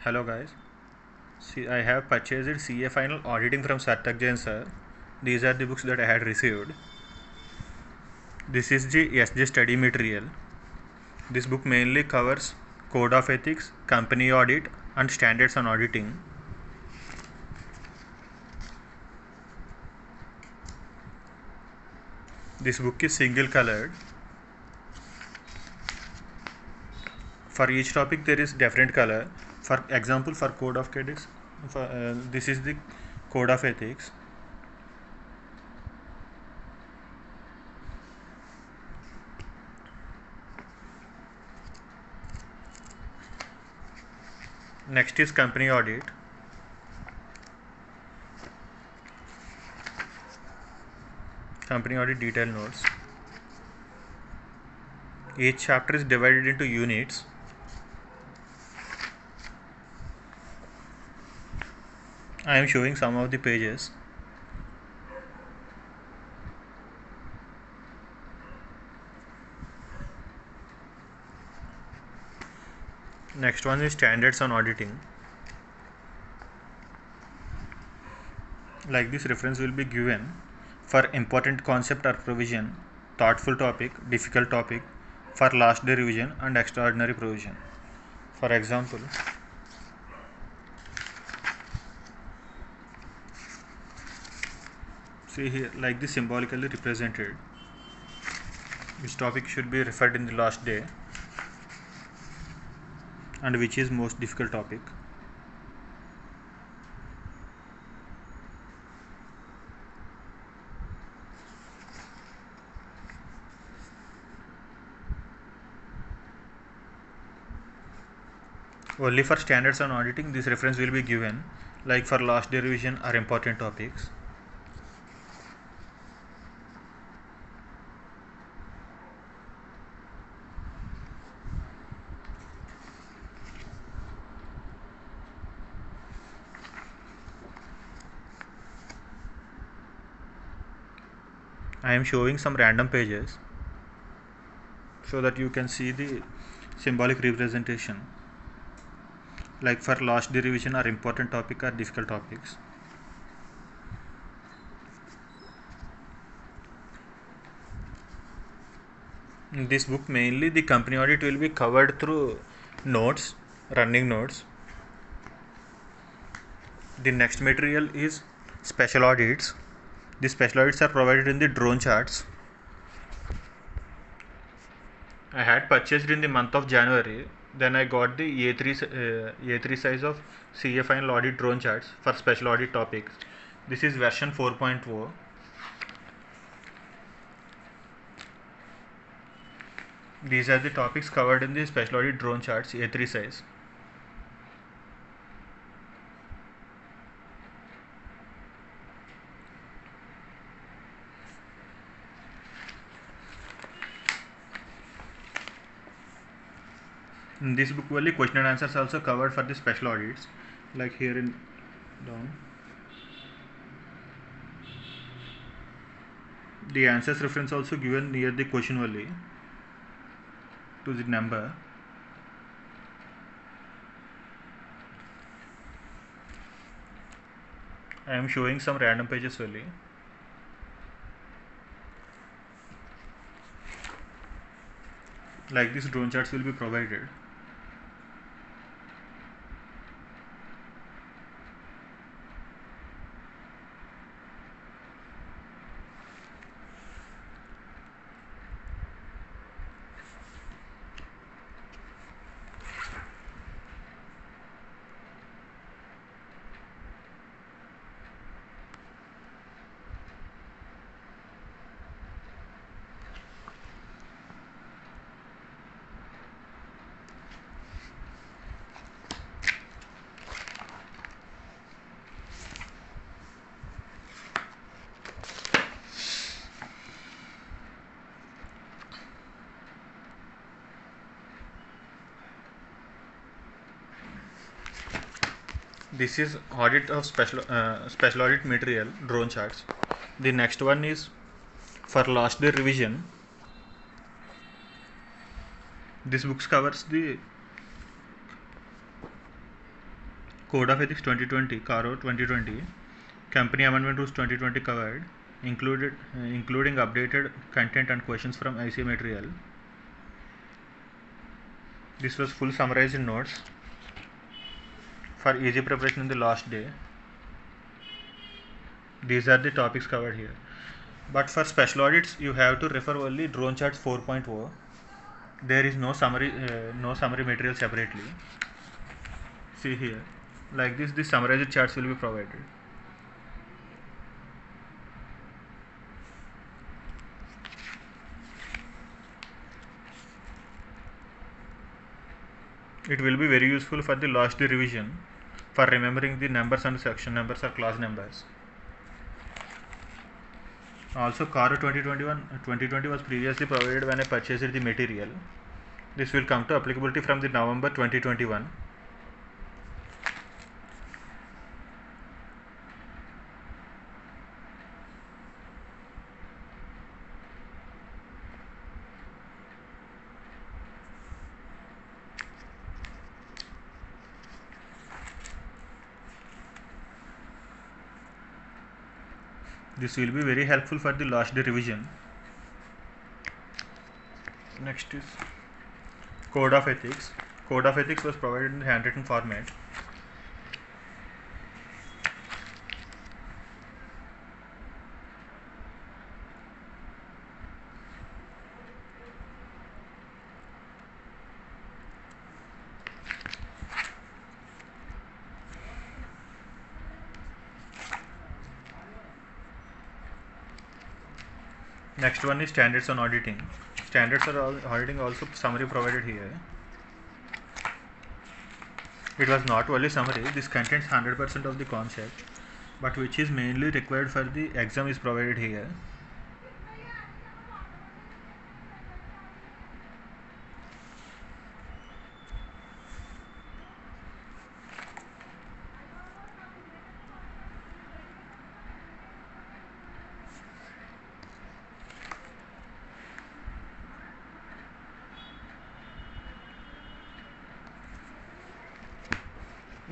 Hello guys. See, I have purchased CA Final Auditing from Sartak Jain sir. These are the books that I had received. This is the SJ study material. This book mainly covers Code of Ethics, Company Audit and Standards on Auditing. This book is single colored. For each topic there is different color. For example, for Code of Ethics, this is the Code of Ethics. Next is Company Audit. Company Audit detail notes. Each chapter is divided into units. I am showing some of the pages. Next one is Standards on Auditing. Like this, reference will be given for important concept or provision, thoughtful topic, difficult topic, for last day revision and extraordinary provision. For example, see here, like this symbolically represented, which topic should be referred in the last day and which is most difficult topic. Only for standards on auditing, this reference will be given, like for last day revision or important topics. I am showing some random pages so that you can see the symbolic representation, like for last day revision or important topic or difficult topics. In this book mainly the company audit will be covered through notes, running notes. The next material is special audits. The special audits are provided in the drone charts. I had purchased in the month of January. Then I got the A3 size of CA Final Audit drone charts for special audit topics. This is version 4.0. These are the topics covered in the special audit drone charts A3 size. In this book only question and answers also covered for the special audits, like here in down. The answers reference also given near the question only to the number. I am showing some random pages only. Like this drone charts will be provided. This is audit of special audit material drone charts. The next one is for last day revision. This book covers the Code of Ethics 2020, CARO 2020, Company Amendment Rules 2020 covered, including updated content and questions from ICA material. This was full summarized notes for easy preparation in the last day. These are the topics covered here. But for special audits, you have to refer only drone charts 4.0. There is no summary material separately. See here, like this, the summarized charts will be provided. It will be very useful for the last day revision, for remembering the numbers and section numbers or class numbers. Also, CARO 2020 was previously provided when I purchased the material. This will come to applicability from the November 2021. This will be very helpful for the last day revision. Next is Code of Ethics. Code of Ethics was provided in the handwritten format. Next one is standards on auditing. Standards on auditing also summary provided here. It was not only summary, this contains 100% of the concept, but which is mainly required for the exam is provided here.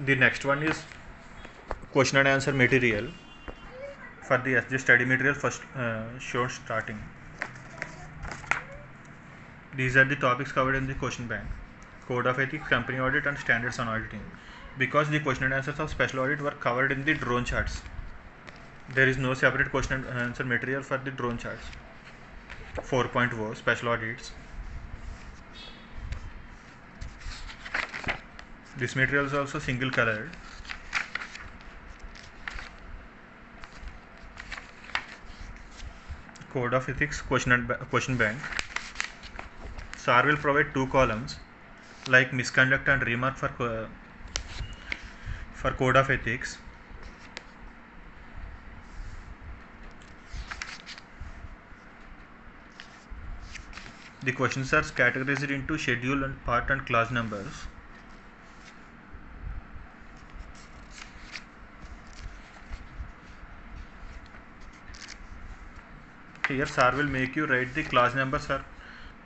The next one is question and answer material for the SG study material first shown starting. These are the topics covered in the question bank: Code of Ethics, Company Audit, and Standards on Auditing. Because the question and answers of special audit were covered in the drone charts, there is no separate question and answer material for the drone charts 4.0 special audits. This material is also single colored. Code of Ethics question bank. SAR will provide 2 columns like misconduct and remark for Code of Ethics. The questions are categorized into schedule and part and class numbers. Here SAR will make you write the class numbers or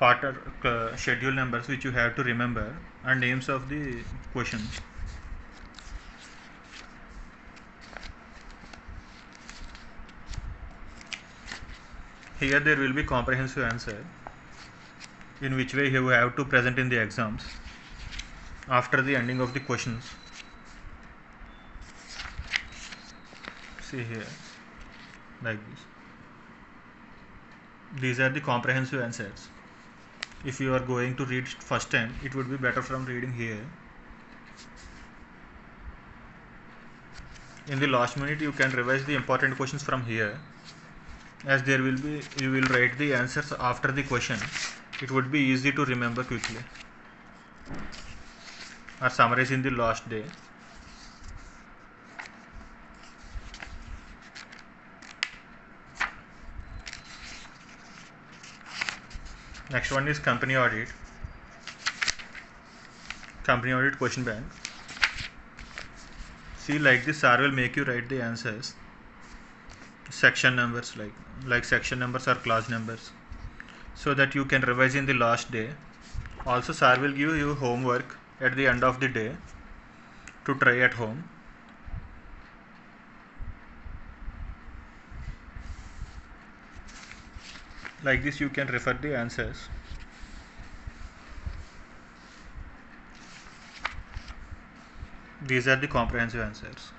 part or schedule numbers which you have to remember, and names of the questions. Here there will be comprehensive answer, in which way you have to present in the exams after the ending of the questions. See here, like this. These are the comprehensive answers. If you are going to read first time, it would be better from reading here. In the last minute, you can revise the important questions from here, as there will be, you will write the answers after the question. It would be easy to remember quickly or summarize in the last day. Next one is company audit. Company audit question bank. See, like this, SAR will make you write the answers, section numbers, like section numbers or class numbers, so that you can revise in the last day. Also, SAR will give you homework at the end of the day to try at home. Like this, you can refer the answers. These are the comprehensive answers.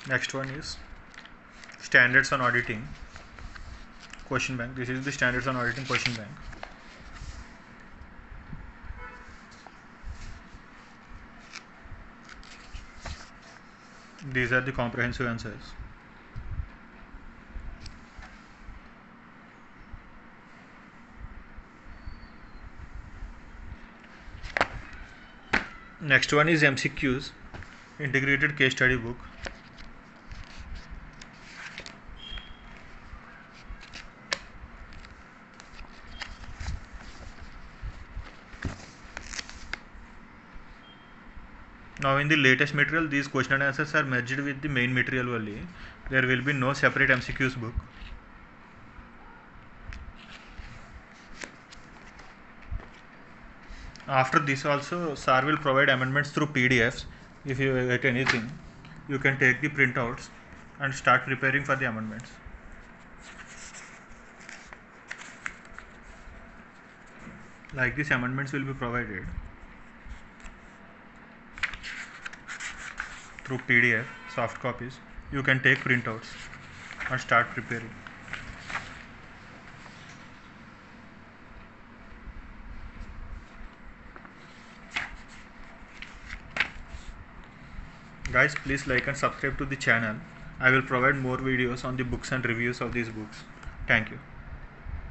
Next one is standards on auditing question bank. This is the standards on auditing question bank. These are the comprehensive answers. Next one is MCQs, integrated case study book. Now in the latest material, these question and answers are merged with the main material only. There will be no separate MCQs book. After this also, SAR will provide amendments through PDFs. If you get anything, you can take the printouts and start preparing for the amendments. Like this, amendments will be provided through PDF, soft copies. You can take printouts and start preparing. Guys, please like and subscribe to the channel. I will provide more videos on the books and reviews of these books. Thank you.